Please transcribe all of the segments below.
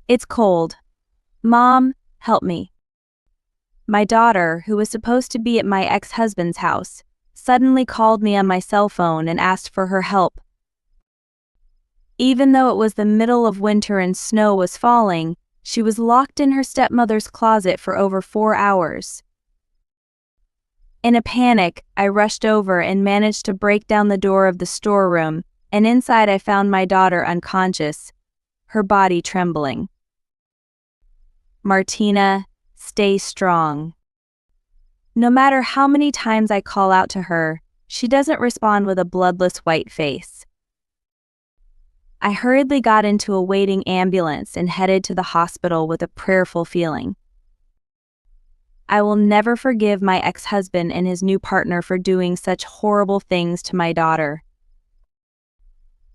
It's cold. Mom, help me. My daughter, who was supposed to be at my ex-husband's house, suddenly called me on my cell phone and asked for her help. Even though it was the middle of winter and snow was falling, she was locked in her stepmother's closet for over 4 hours. In a panic, I rushed over and managed to break down the door of the storeroom, and inside I found my daughter unconscious, her body trembling. Martina, stay strong. No matter how many times I call out to her, she doesn't respond with a bloodless white face. I hurriedly got into a waiting ambulance and headed to the hospital with a prayerful feeling. I will never forgive my ex-husband and his new partner for doing such horrible things to my daughter.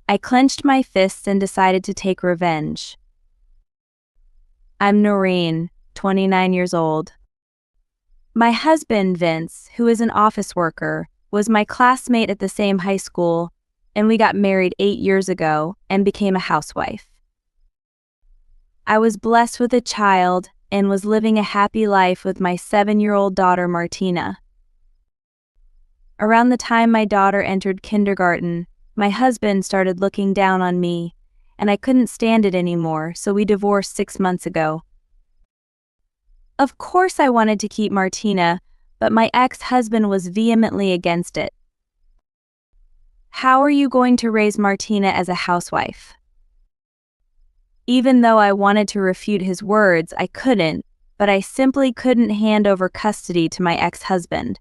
I clenched my fists and decided to take revenge. I'm Noreen, 29 years old. My husband, Vince, who is an office worker, was my classmate at the same high school, and we got married 8 years ago and became a housewife. I was blessed with a child and was living a happy life with my 7-year-old daughter Martina. Around the time my daughter entered kindergarten, my husband started looking down on me, and I couldn't stand it anymore, so we divorced 6 months ago. Of course I wanted to keep Martina, but my ex-husband was vehemently against it. How are you going to raise Martina as a housewife? Even though I wanted to refute his words, I couldn't, but I simply couldn't hand over custody to my ex-husband.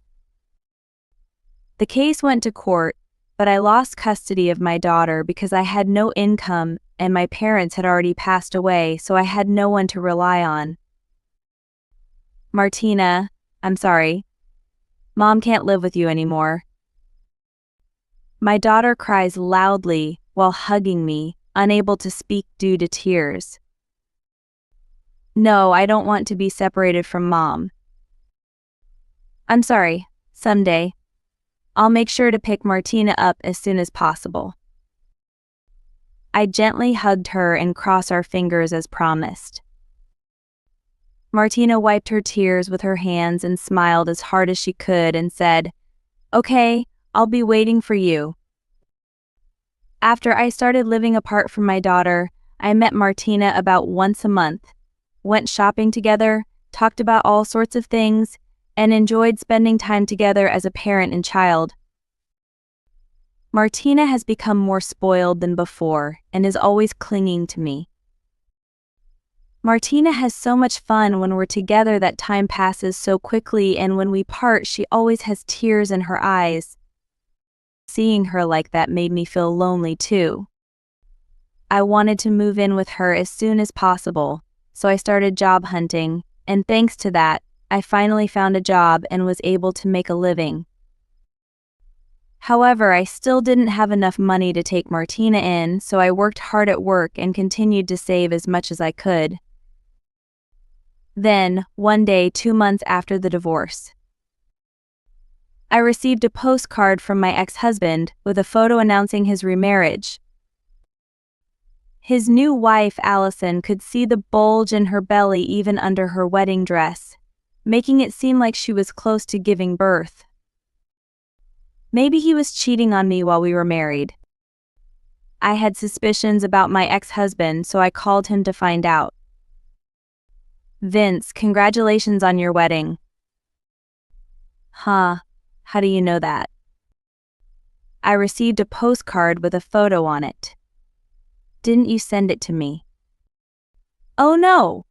The case went to court, but I lost custody of my daughter because I had no income and my parents had already passed away, so I had no one to rely on. Martina, I'm sorry. Mom can't live with you anymore. My daughter cries loudly while hugging me, unable to speak due to tears. No, I don't want to be separated from Mom. I'm sorry, someday. I'll make sure to pick Martina up as soon as possible. I gently hugged her and crossed our fingers as promised. Martina wiped her tears with her hands and smiled as hard as she could and said, "Okay, I'll be waiting for you." After I started living apart from my daughter, I met Martina about once a month, went shopping together, talked about all sorts of things, and enjoyed spending time together as a parent and child. Martina has become more spoiled than before and is always clinging to me. Martina has so much fun when we're together that time passes so quickly, and when we part, she always has tears in her eyes. Seeing her like that made me feel lonely too. I wanted to move in with her as soon as possible, so I started job hunting, and thanks to that, I finally found a job and was able to make a living. However, I still didn't have enough money to take Martina in, so I worked hard at work and continued to save as much as I could. Then, one day 2 months after the divorce, I received a postcard from my ex-husband with a photo announcing his remarriage. His new wife, Allison, could see the bulge in her belly even under her wedding dress, making it seem like she was close to giving birth. Maybe he was cheating on me while we were married. I had suspicions about my ex-husband, so I called him to find out. "Vince, congratulations on your wedding." "Huh, how do you know that?" "I received a postcard with a photo on it." "Didn't you send it to me?" "Oh no,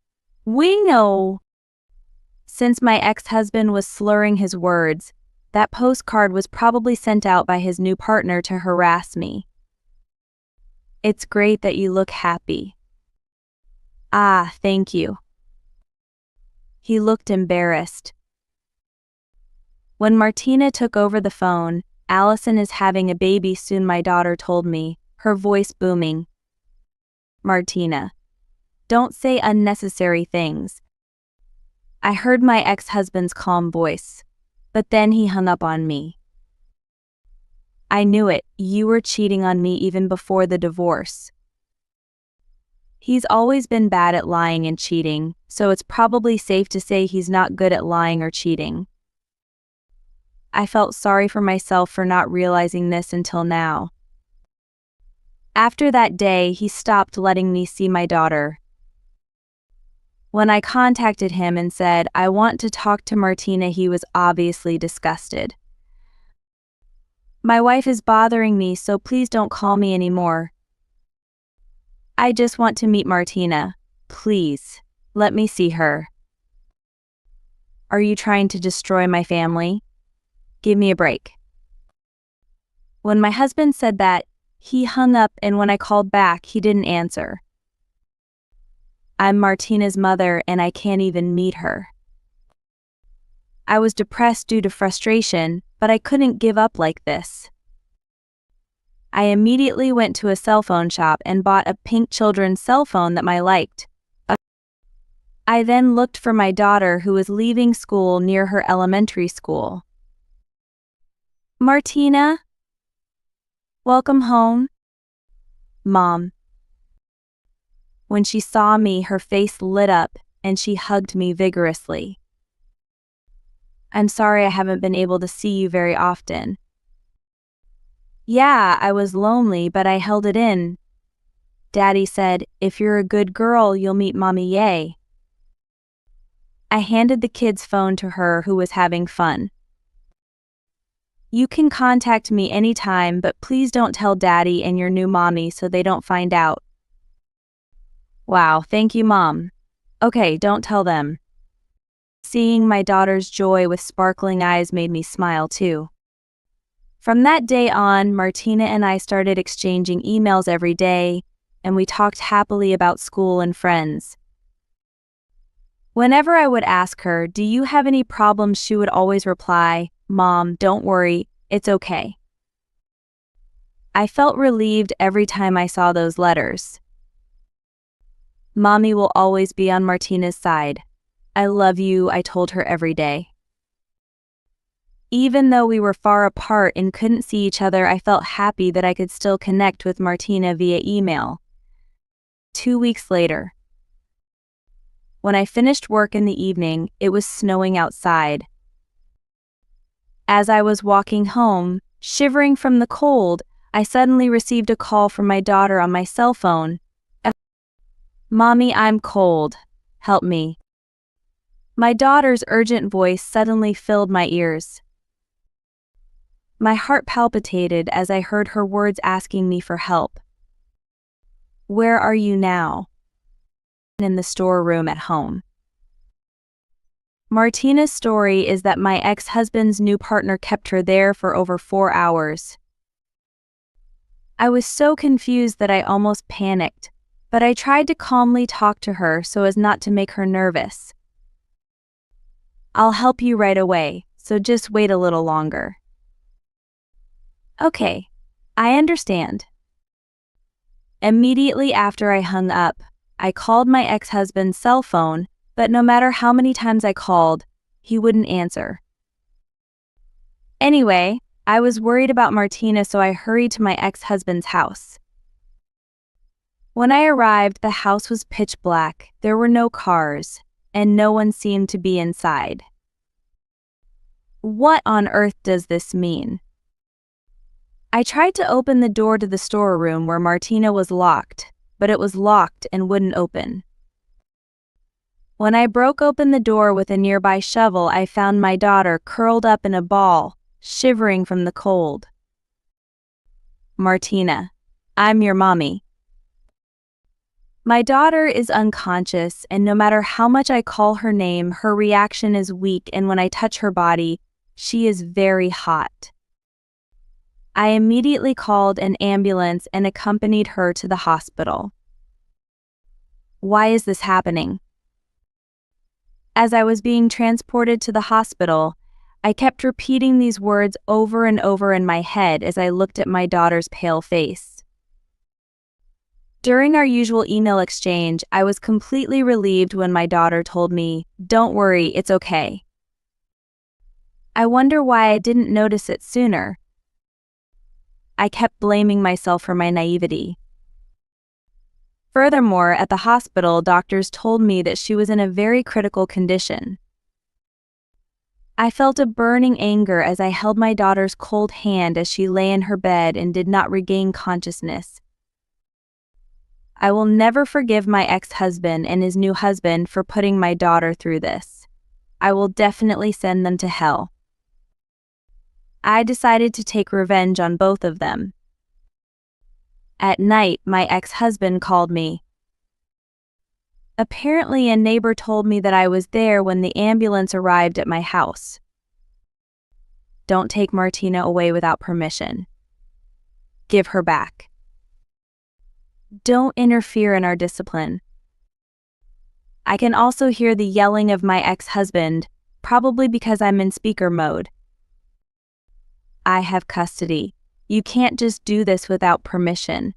we know." Since my ex-husband was slurring his words, that postcard was probably sent out by his new partner to harass me. "It's great that you look happy." "Ah, thank you." He looked embarrassed. When Martina took over the phone, "Allison is having a baby soon," my daughter told me, her voice booming. "Martina, don't say unnecessary things." I heard my ex-husband's calm voice, but then he hung up on me. "I knew it, you were cheating on me even before the divorce." He's always been bad at lying and cheating, so it's probably safe to say he's not good at lying or cheating. I felt sorry for myself for not realizing this until now. After that day, he stopped letting me see my daughter. When I contacted him and said, I want to talk to Martina, he was obviously disgusted. My wife is bothering me, so please don't call me anymore. I just want to meet Martina. Please, let me see her. Are you trying to destroy my family? Give me a break. When my husband said that, he hung up, and when I called back, he didn't answer. I'm Martina's mother and I can't even meet her. I was depressed due to frustration, but I couldn't give up like this. I immediately went to a cell phone shop and bought a pink children's cell phone that I liked. I then looked for my daughter who was leaving school near her elementary school. Martina? Welcome home? Mom. When she saw me, her face lit up and she hugged me vigorously. I'm sorry I haven't been able to see you very often. Yeah, I was lonely, but I held it in. Daddy said, if you're a good girl, you'll meet Mommy, yay. I handed the kid's phone to her, who was having fun. You can contact me anytime, but please don't tell Daddy and your new mommy so they don't find out. Wow, thank you, Mom. Okay, don't tell them. Seeing my daughter's joy with sparkling eyes made me smile too. From that day on, Martina and I started exchanging emails every day, and we talked happily about school and friends. Whenever I would ask her, do you have any problems, she would always reply, Mom, don't worry, it's okay. I felt relieved every time I saw those letters. Mommy will always be on Martina's side. I love you, I told her every day. Even though we were far apart and couldn't see each other, I felt happy that I could still connect with Martina via email. 2 weeks later. When I finished work in the evening, it was snowing outside. As I was walking home, shivering from the cold, I suddenly received a call from my daughter on my cell phone. Mommy, I'm cold. Help me. My daughter's urgent voice suddenly filled my ears. My heart palpitated as I heard her words asking me for help. Where are you now? In the storeroom at home. Martina's story is that my ex-husband's new partner kept her there for over 4 hours. I was so confused that I almost panicked, but I tried to calmly talk to her so as not to make her nervous. I'll help you right away, so just wait a little longer. Okay, I understand. Immediately after I hung up, I called my ex-husband's cell phone, but no matter how many times I called, he wouldn't answer. Anyway, I was worried about Martina, so I hurried to my ex-husband's house. When I arrived, the house was pitch black, there were no cars, and no one seemed to be inside. What on earth does this mean? I tried to open the door to the storeroom where Martina was locked, but it was locked and wouldn't open. When I broke open the door with a nearby shovel, I found my daughter curled up in a ball, shivering from the cold. Martina, I'm your mommy. My daughter is unconscious, and no matter how much I call her name, her reaction is weak, and when I touch her body, she is very hot. I immediately called an ambulance and accompanied her to the hospital. Why is this happening? As I was being transported to the hospital, I kept repeating these words over and over in my head as I looked at my daughter's pale face. During our usual email exchange, I was completely relieved when my daughter told me, "Don't worry, it's okay." I wonder why I didn't notice it sooner. I kept blaming myself for my naivety. Furthermore, at the hospital, doctors told me that she was in a very critical condition. I felt a burning anger as I held my daughter's cold hand as she lay in her bed and did not regain consciousness. I will never forgive my ex-husband and his new husband for putting my daughter through this. I will definitely send them to hell. I decided to take revenge on both of them. At night, my ex-husband called me. Apparently, a neighbor told me that I was there when the ambulance arrived at my house. Don't take Martina away without permission. Give her back. Don't interfere in our discipline. I can also hear the yelling of my ex-husband, probably because I'm in speaker mode. I have custody. You can't just do this without permission.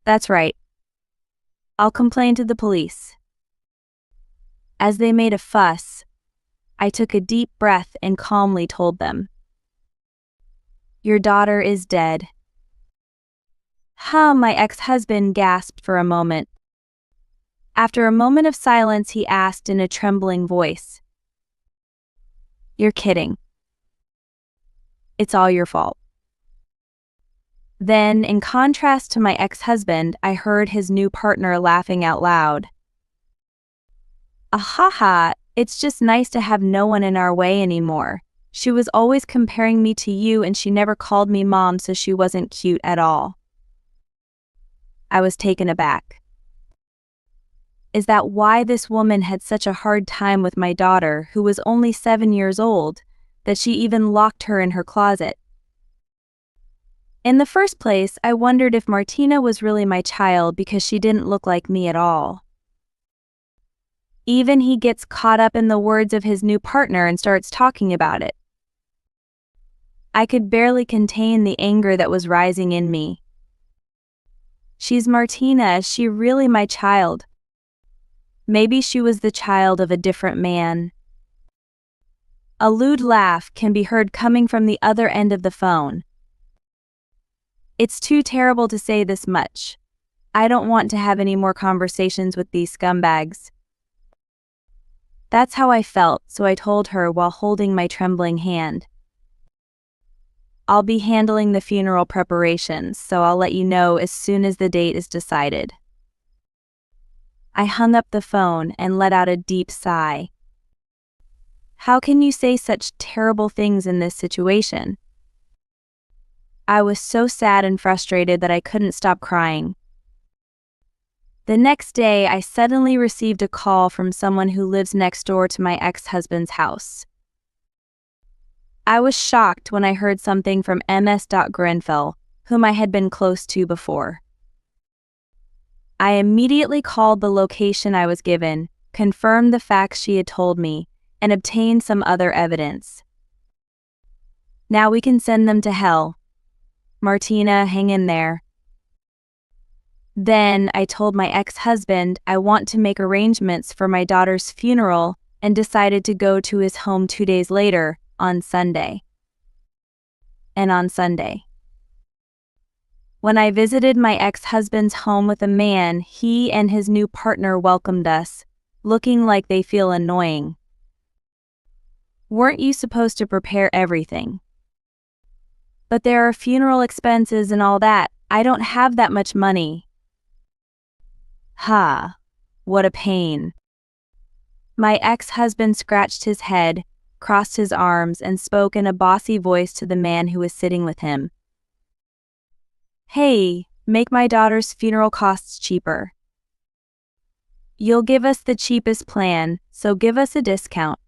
That's right. I'll complain to the police. As they made a fuss, I took a deep breath and calmly told them, "Your daughter is dead." My ex-husband gasped for a moment. After a moment of silence, he asked in a trembling voice, "You're kidding. It's all your fault." Then, in contrast to my ex-husband, I heard his new partner laughing out loud. "Ahaha, it's just nice to have no one in our way anymore. She was always comparing me to you and she never called me mom, so she wasn't cute at all." I was taken aback. Is that why this woman had such a hard time with my daughter, who was only 7 years old, that she even locked her in her closet? In the first place, I wondered if Martina was really my child because she didn't look like me at all. Even he gets caught up in the words of his new partner and starts talking about it. I could barely contain the anger that was rising in me. She's Martina, is she really my child? Maybe she was the child of a different man. A lewd laugh can be heard coming from the other end of the phone. It's too terrible to say this much. I don't want to have any more conversations with these scumbags. That's how I felt, so I told her while holding my trembling hand. I'll be handling the funeral preparations, so I'll let you know as soon as the date is decided. I hung up the phone and let out a deep sigh. How can you say such terrible things in this situation? I was so sad and frustrated that I couldn't stop crying. The next day, I suddenly received a call from someone who lives next door to my ex-husband's house. I was shocked when I heard something from Ms. Grenfell, whom I had been close to before. I immediately called the location I was given, confirmed the facts she had told me, and obtained some other evidence. Now we can send them to hell. Martina, hang in there. Then I told my ex-husband I want to make arrangements for my daughter's funeral and decided to go to his home 2 days later, on Sunday. And on Sunday, when I visited my ex-husband's home with a man, he and his new partner welcomed us, looking like they feel annoying. Weren't you supposed to prepare everything? But there are funeral expenses and all that. I don't have that much money. What a pain. My ex-husband scratched his head, crossed his arms, and spoke in a bossy voice to the man who was sitting with him. Hey, make my daughter's funeral costs cheaper. You'll give us the cheapest plan, so give us a discount.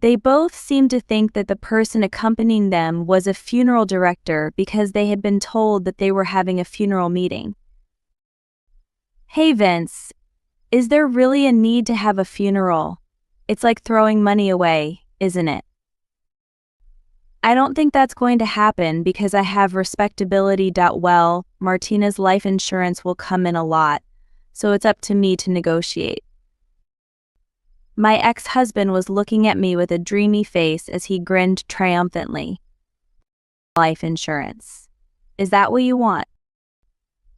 They both seemed to think that the person accompanying them was a funeral director because they had been told that they were having a funeral meeting. Hey Vince, is there really a need to have a funeral? It's like throwing money away, isn't it? I don't think that's going to happen because I have respectability. Well, Martina's life insurance will come in a lot, so it's up to me to negotiate. My ex-husband was looking at me with a dreamy face as he grinned triumphantly. Life insurance. Is that what you want?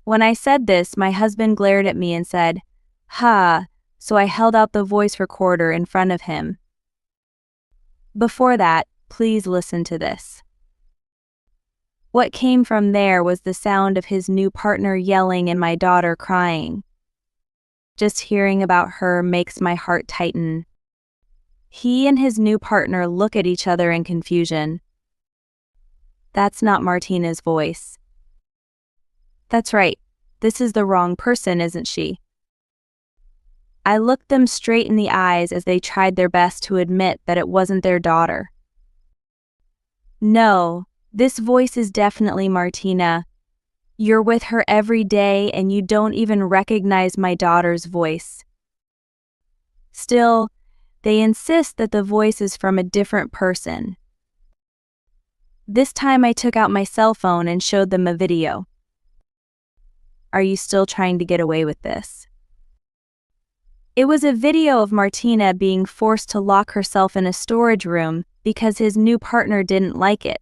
When I said this, my husband glared at me and said, "Ha," so I held out the voice recorder in front of him. Before that, please listen to this. What came from there was the sound of his new partner yelling and my daughter crying. Just hearing about her makes my heart tighten. He and his new partner look at each other in confusion. That's not Martina's voice. That's right, this is the wrong person, isn't she? I looked them straight in the eyes as they tried their best to admit that it wasn't their daughter. No, this voice is definitely Martina. You're with her every day and you don't even recognize my daughter's voice. Still, they insist that the voice is from a different person. This time I took out my cell phone and showed them a video. Are you still trying to get away with this? It was a video of Martina being forced to lock herself in a storage room because his new partner didn't like it.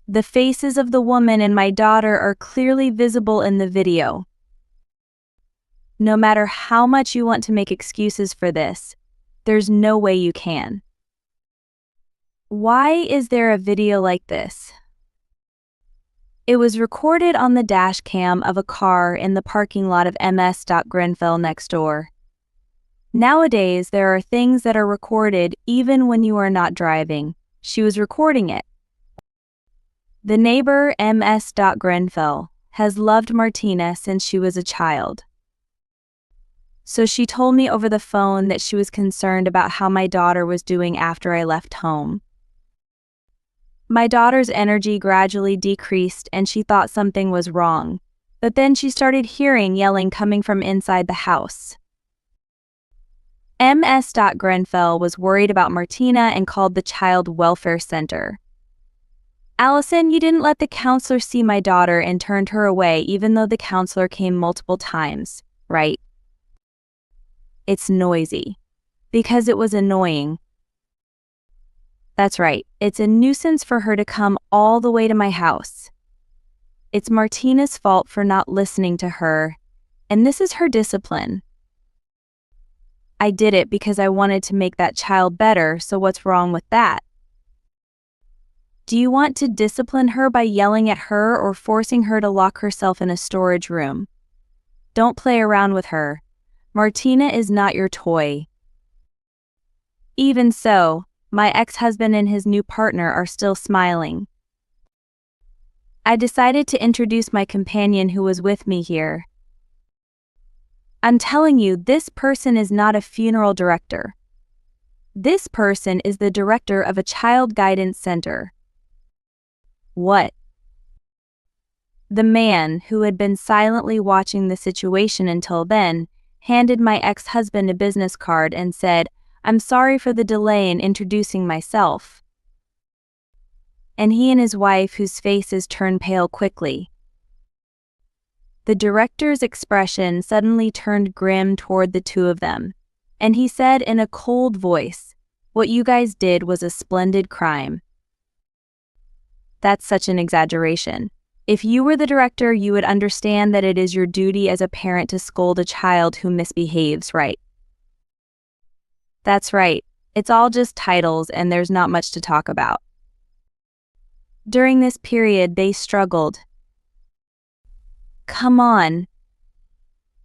The faces of the woman and my daughter are clearly visible in the video. No matter how much you want to make excuses for this, there's no way you can. Why is there a video like this? It was recorded on the dash cam of a car in the parking lot of MS. Grenfell next door. Nowadays, there are things that are recorded even when you are not driving. She was recording it. The neighbor, MS. Grenfell, has loved Martina since she was a child. So she told me over the phone that she was concerned about how my daughter was doing after I left home. My daughter's energy gradually decreased and she thought something was wrong, but then she started hearing yelling coming from inside the house. MS. Grenfell was worried about Martina and called the Child Welfare Center. "Allison, you didn't let the counselor see my daughter and turned her away even though the counselor came multiple times, right?" It's noisy. Because it was annoying. That's right, it's a nuisance for her to come all the way to my house. It's Martina's fault for not listening to her, and this is her discipline. I did it because I wanted to make that child better, so what's wrong with that? Do you want to discipline her by yelling at her or forcing her to lock herself in a storage room? Don't play around with her. Martina is not your toy. Even so, my ex-husband and his new partner are still smiling. I decided to introduce my companion who was with me here. I'm telling you, this person is not a funeral director. This person is the director of a child guidance center. What? The man, who had been silently watching the situation until then, handed my ex-husband a business card and said, "I'm sorry for the delay in introducing myself." And he and his wife, whose faces turned pale quickly. The director's expression suddenly turned grim toward the two of them, and he said in a cold voice, "What you guys did was a splendid crime." That's such an exaggeration. If you were the director, you would understand that it is your duty as a parent to scold a child who misbehaves, right? That's right, it's all just titles and there's not much to talk about. During this period, they struggled. Come on.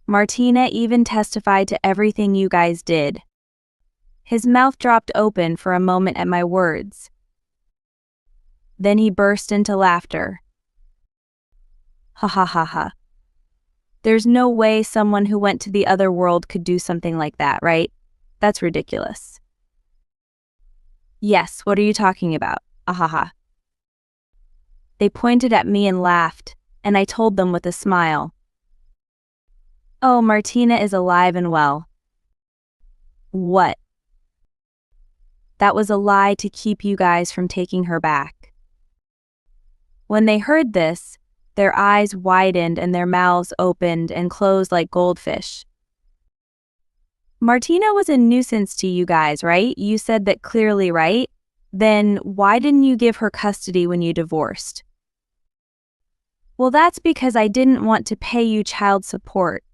Martina even testified to everything you guys did. His mouth dropped open for a moment at my words. Then he burst into laughter. Ha ha ha ha. There's no way someone who went to the other world could do something like that, right? That's ridiculous. Yes, what are you talking about? Ahaha. They pointed at me and laughed, and I told them with a smile. Oh, Martina is alive and well. What? That was a lie to keep you guys from taking her back. When they heard this, their eyes widened and their mouths opened and closed like goldfish. Martina was a nuisance to you guys, right? You said that clearly, right? Then why didn't you give her custody when you divorced? Well, that's because I didn't want to pay you child support.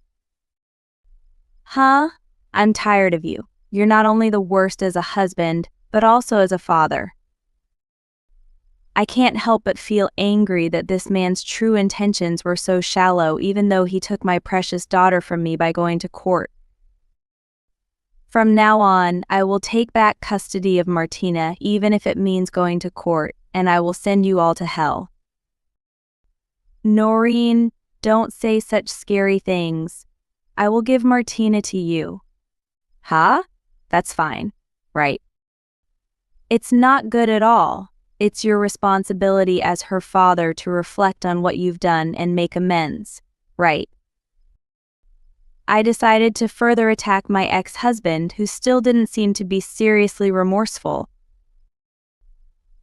Huh? I'm tired of you. You're not only the worst as a husband, but also as a father. I can't help but feel angry that this man's true intentions were so shallow, even though he took my precious daughter from me by going to court. From now on, I will take back custody of Martina, even if it means going to court, and I will send you all to hell. Noreen, don't say such scary things. I will give Martina to you. Huh? That's fine, right? It's not good at all. It's your responsibility as her father to reflect on what you've done and make amends, right? I decided to further attack my ex-husband, who still didn't seem to be seriously remorseful.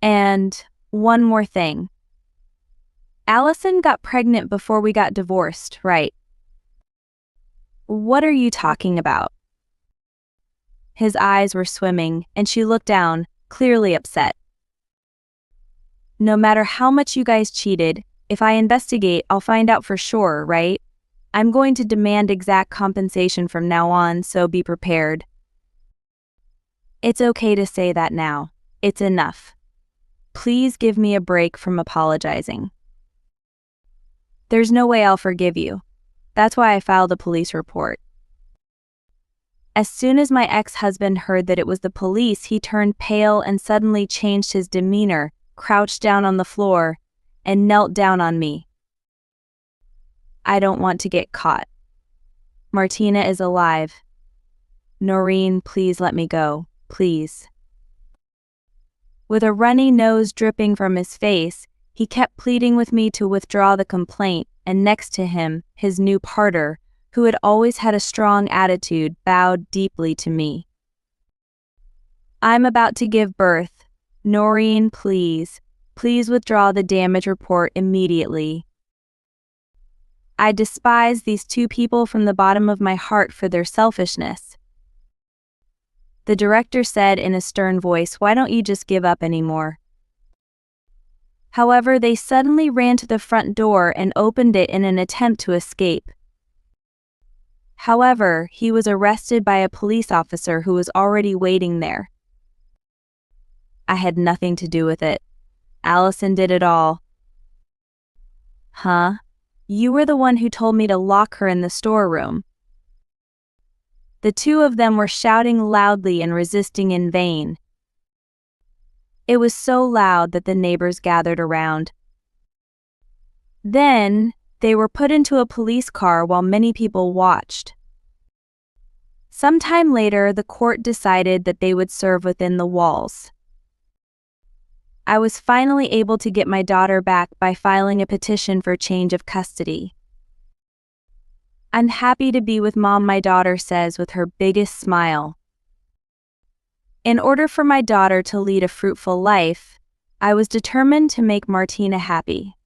And one more thing. Allison got pregnant before we got divorced, right? What are you talking about? His eyes were swimming, and she looked down, clearly upset. No matter how much you guys cheated, if I investigate, I'll find out for sure, right? I'm going to demand exact compensation from now on, so be prepared. It's okay to say that now. It's enough. Please give me a break from apologizing. There's no way I'll forgive you. That's why I filed a police report. As soon as my ex-husband heard that it was the police, he turned pale and suddenly changed his demeanor, crouched down on the floor, and knelt down on me. I don't want to get caught. Martina is alive. Noreen, please let me go, please. With a runny nose dripping from his face, he kept pleading with me to withdraw the complaint, and next to him, his new partner, who had always had a strong attitude, bowed deeply to me. I'm about to give birth. Noreen, please withdraw the damage report immediately. I despise these two people from the bottom of my heart for their selfishness. The director said in a stern voice, why don't you just give up anymore? However, they suddenly ran to the front door and opened it in an attempt to escape. However, he was arrested by a police officer who was already waiting there. I had nothing to do with it. Allison did it all. Huh? You were the one who told me to lock her in the storeroom. The two of them were shouting loudly and resisting in vain. It was so loud that the neighbors gathered around. Then, they were put into a police car while many people watched. Sometime later, the court decided that they would serve within the walls. I was finally able to get my daughter back by filing a petition for change of custody. I'm happy to be with Mom, my daughter says with her biggest smile. In order for my daughter to lead a fruitful life, I was determined to make Martina happy.